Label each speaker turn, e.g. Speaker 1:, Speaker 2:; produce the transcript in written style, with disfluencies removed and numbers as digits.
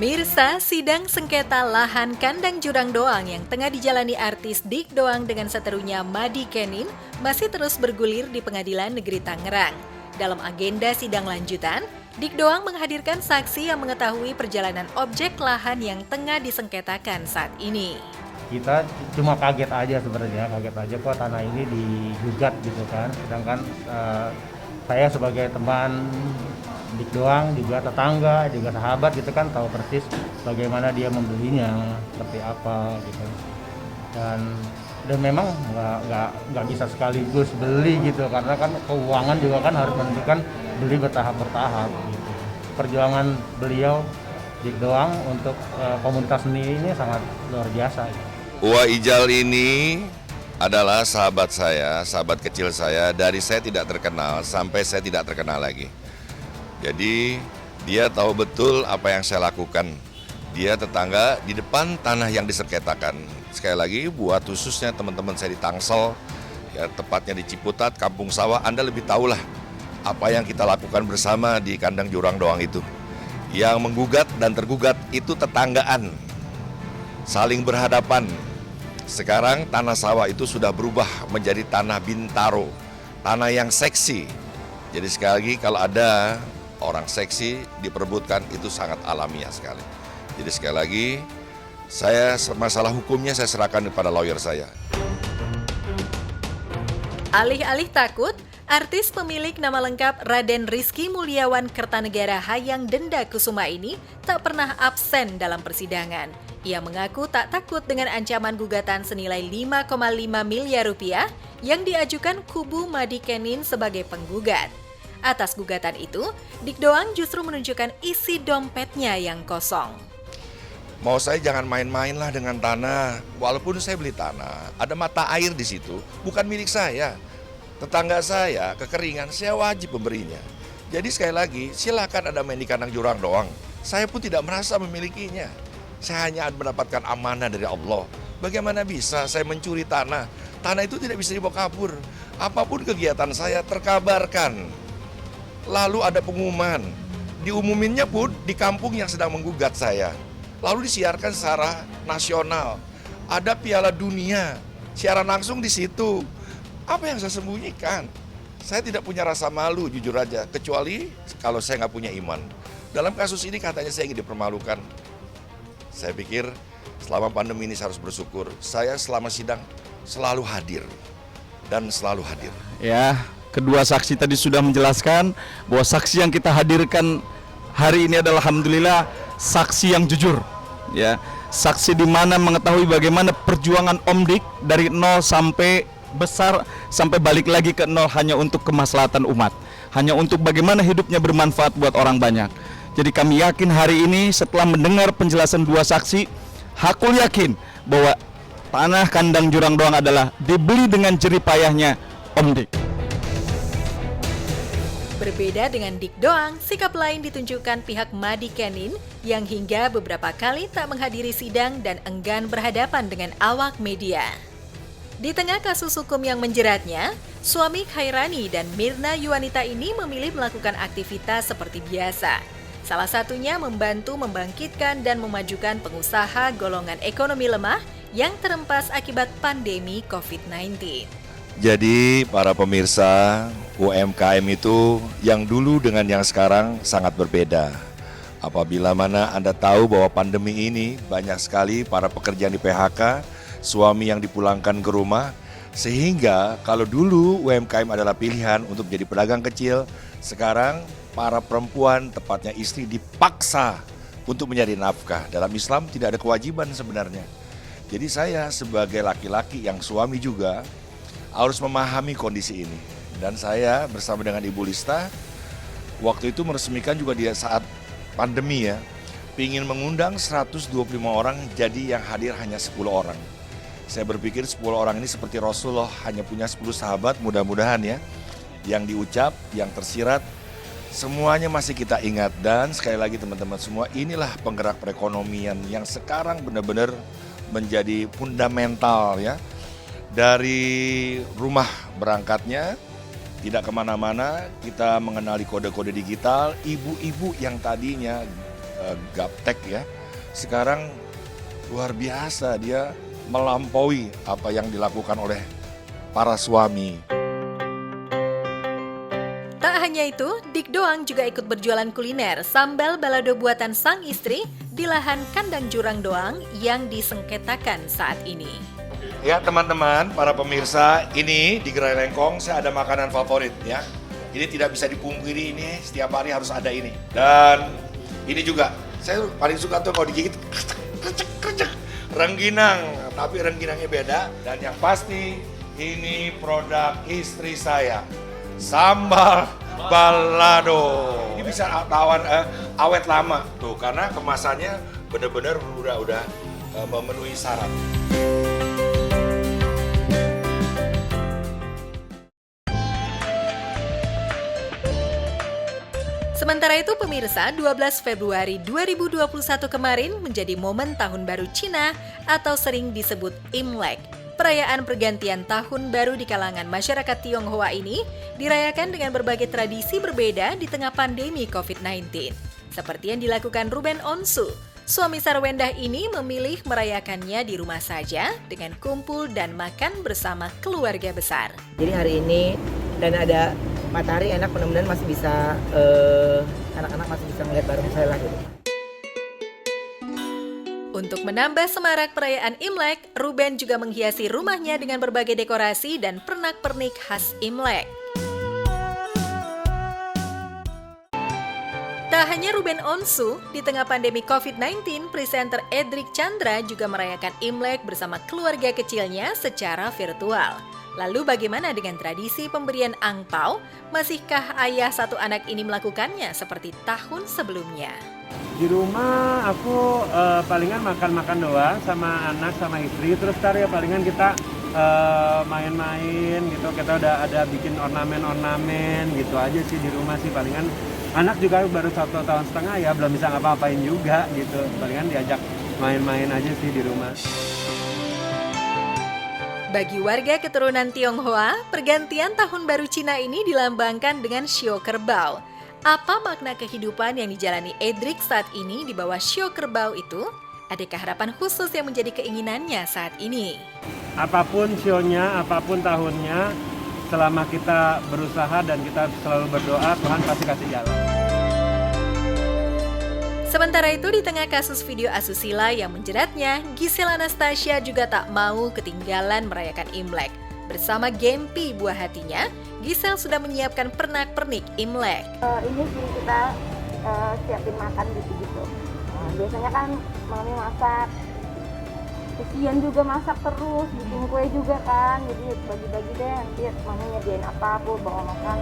Speaker 1: Pemirsa, sidang sengketa lahan kandang Jurang Doang yang tengah dijalani artis Dik Doang dengan seterunya Madi Kenin masih terus bergulir di Pengadilan Negeri Tangerang. Dalam agenda sidang lanjutan, Dik Doang menghadirkan saksi yang mengetahui perjalanan objek lahan yang tengah disengketakan saat ini.
Speaker 2: Kita cuma kaget aja sebenarnya, kaget aja kok tanah ini digugat gitu kan. Sedangkan saya sebagai teman Dik Doang, juga tetangga, juga sahabat gitu kan, tahu persis bagaimana dia membelinya, seperti apa gitu. Dan memang nggak bisa sekaligus beli gitu, karena kan keuangan juga kan harus menentukan beli bertahap gitu. Perjuangan beliau Dik Doang untuk komunitas seni ini sangat luar biasa.
Speaker 3: Wah, Ijal ini adalah sahabat saya, sahabat kecil saya, dari saya tidak terkenal sampai saya tidak terkenal lagi. Jadi dia tahu betul apa yang saya lakukan. Dia tetangga di depan tanah yang disengketakan. Sekali lagi buat khususnya teman-teman saya di Tangsel, ya tepatnya di Ciputat, Kampung Sawah, Anda lebih tahulah apa yang kita lakukan bersama di kandang Jurang Doang itu. Yang menggugat dan tergugat itu tetanggaan, saling berhadapan. Sekarang tanah sawah itu sudah berubah menjadi tanah bintaro, tanah yang seksi. Jadi sekali lagi kalau ada orang seksi diperebutkan itu sangat alamiah sekali. Jadi sekali lagi, saya masalah hukumnya saya serahkan kepada lawyer saya.
Speaker 1: Alih-alih takut, artis pemilik nama lengkap Raden Rizky Mulyawan Kertanegara Hayang Denda Kusuma ini tak pernah absen dalam persidangan. Ia mengaku tak takut dengan ancaman gugatan senilai 5,5 miliar rupiah yang diajukan kubu Madi Kenin sebagai penggugat. Atas gugatan itu, Dik Doang justru menunjukkan isi dompetnya yang kosong.
Speaker 3: Mau saya jangan main-main lah dengan tanah. Walaupun saya beli tanah, ada mata air di situ, bukan milik saya. Tetangga saya kekeringan, saya wajib memberinya. Jadi sekali lagi, silakan Anda main di kandang Jurang Doang. Saya pun tidak merasa memilikinya. Saya hanya mendapatkan amanah dari Allah. Bagaimana bisa saya mencuri tanah? Tanah itu tidak bisa dibawa kabur. Apapun kegiatan saya terkabarkan. Lalu ada pengumuman, diumuminnya pun di kampung yang sedang menggugat saya. Lalu disiarkan secara nasional, ada Piala Dunia, siaran langsung di situ. Apa yang saya sembunyikan? Saya tidak punya rasa malu, jujur aja, kecuali kalau saya nggak punya iman. Dalam kasus ini katanya saya ingin dipermalukan. Saya pikir selama pandemi ini saya harus bersyukur. Saya selama sidang selalu hadir dan selalu hadir.
Speaker 4: Ya. Kedua saksi tadi sudah menjelaskan bahwa saksi yang kita hadirkan hari ini adalah alhamdulillah saksi yang jujur. Ya, saksi di mana mengetahui bagaimana perjuangan Om Dik dari nol sampai besar sampai balik lagi ke nol hanya untuk kemaslahatan umat, hanya untuk bagaimana hidupnya bermanfaat buat orang banyak. Jadi kami yakin hari ini setelah mendengar penjelasan dua saksi, aku yakin bahwa tanah kandang Jurang Doang adalah dibeli dengan jerih payahnya Om Dik.
Speaker 1: Berbeda dengan Dik Doang, sikap lain ditunjukkan pihak Madi Kenin yang hingga beberapa kali tak menghadiri sidang dan enggan berhadapan dengan awak media. Di tengah kasus hukum yang menjeratnya, suami Khairani dan Mirna Yuwanita ini memilih melakukan aktivitas seperti biasa. Salah satunya membantu membangkitkan dan memajukan pengusaha golongan ekonomi lemah yang terempas akibat pandemi COVID-19.
Speaker 3: Jadi para pemirsa, UMKM itu yang dulu dengan yang sekarang sangat berbeda. Apabila mana Anda tahu bahwa pandemi ini banyak sekali para pekerja di PHK, suami yang dipulangkan ke rumah, sehingga kalau dulu UMKM adalah pilihan untuk menjadi pedagang kecil, sekarang para perempuan, tepatnya istri, dipaksa untuk mencari nafkah. Dalam Islam tidak ada kewajiban sebenarnya. Jadi saya sebagai laki-laki yang suami juga harus memahami kondisi ini. Dan saya bersama dengan Ibu Lista, waktu itu meresmikan juga dia saat pandemi ya, ingin mengundang 125 orang, jadi yang hadir hanya 10 orang. Saya berpikir 10 orang ini seperti Rasulullah, hanya punya 10 sahabat, mudah-mudahan ya, yang diucap, yang tersirat, semuanya masih kita ingat. Dan sekali lagi teman-teman semua, inilah penggerak perekonomian yang sekarang benar-benar menjadi fundamental ya. Dari rumah berangkatnya, tidak kemana-mana, kita mengenali kode-kode digital, ibu-ibu yang tadinya gaptek ya. Sekarang luar biasa, dia melampaui apa yang dilakukan oleh para suami.
Speaker 1: Tak hanya itu, Dik Doang juga ikut berjualan kuliner sambal balado buatan sang istri di lahan kandang jurang Doang yang disengketakan saat ini.
Speaker 3: Ya teman-teman, para pemirsa, ini di Gerai Lengkong saya ada makanan favorit ya. Ini tidak bisa dipungkiri, ini setiap hari harus ada ini. Dan ini juga, saya paling suka tuh kalau digigit, kercek, rengginang. Tapi rengginangnya beda. Dan yang pasti, ini produk istri saya. Sambal balado. Ini bisa awet lama tuh, karena kemasannya benar-benar udah memenuhi syarat.
Speaker 1: Sementara itu pemirsa, 12 Februari 2021 kemarin menjadi momen Tahun Baru Cina atau sering disebut Imlek. Perayaan pergantian tahun baru di kalangan masyarakat Tionghoa ini dirayakan dengan berbagai tradisi berbeda di tengah pandemi COVID-19. Seperti yang dilakukan Ruben Onsu, suami Sarwendah ini memilih merayakannya di rumah saja dengan kumpul dan makan bersama keluarga besar.
Speaker 5: Jadi hari ini dan ada matahari enak, mudah-mudahan masih bisa anak-anak masih bisa melihat bareng saya lah gitu.
Speaker 1: Untuk menambah semarak perayaan Imlek, Ruben juga menghiasi rumahnya dengan berbagai dekorasi dan pernak-pernik khas Imlek. Tak hanya Ruben Onsu, di tengah pandemi COVID-19, presenter Edric Chandra juga merayakan Imlek bersama keluarga kecilnya secara virtual. Lalu bagaimana dengan tradisi pemberian angpau? Masihkah ayah satu anak ini melakukannya seperti tahun sebelumnya?
Speaker 6: Di rumah aku palingan makan-makan doang sama anak sama istri, terus ntar ya palingan kita main-main gitu. Kita udah ada bikin ornamen-ornamen gitu aja sih di rumah sih. Palingan anak juga baru 1,5 tahun ya, belum bisa ngapa-ngapain juga gitu. Palingan diajak main-main aja sih di rumah.
Speaker 1: Bagi warga keturunan Tionghoa, pergantian Tahun Baru Cina ini dilambangkan dengan Shio Kerbau. Apa makna kehidupan yang dijalani Edric saat ini di bawah Shio Kerbau itu? Adakah harapan khusus yang menjadi keinginannya saat ini?
Speaker 6: Apapun sionya, apapun tahunnya, selama kita berusaha dan kita selalu berdoa, Tuhan pasti kasih jalan.
Speaker 1: Sementara itu, di tengah kasus video asusila yang menjeratnya, Gisel Anastasia juga tak mau ketinggalan merayakan Imlek. Bersama Gempi buah hatinya, Gisel sudah menyiapkan pernak-pernik Imlek.
Speaker 7: Ini sih kita siapin makan gitu-gitu. Biasanya kan mami masak, kesian juga masak terus, bikin kue juga kan. Jadi bagi-bagi deh, nanti mami nyediain apa, aku bawa makan.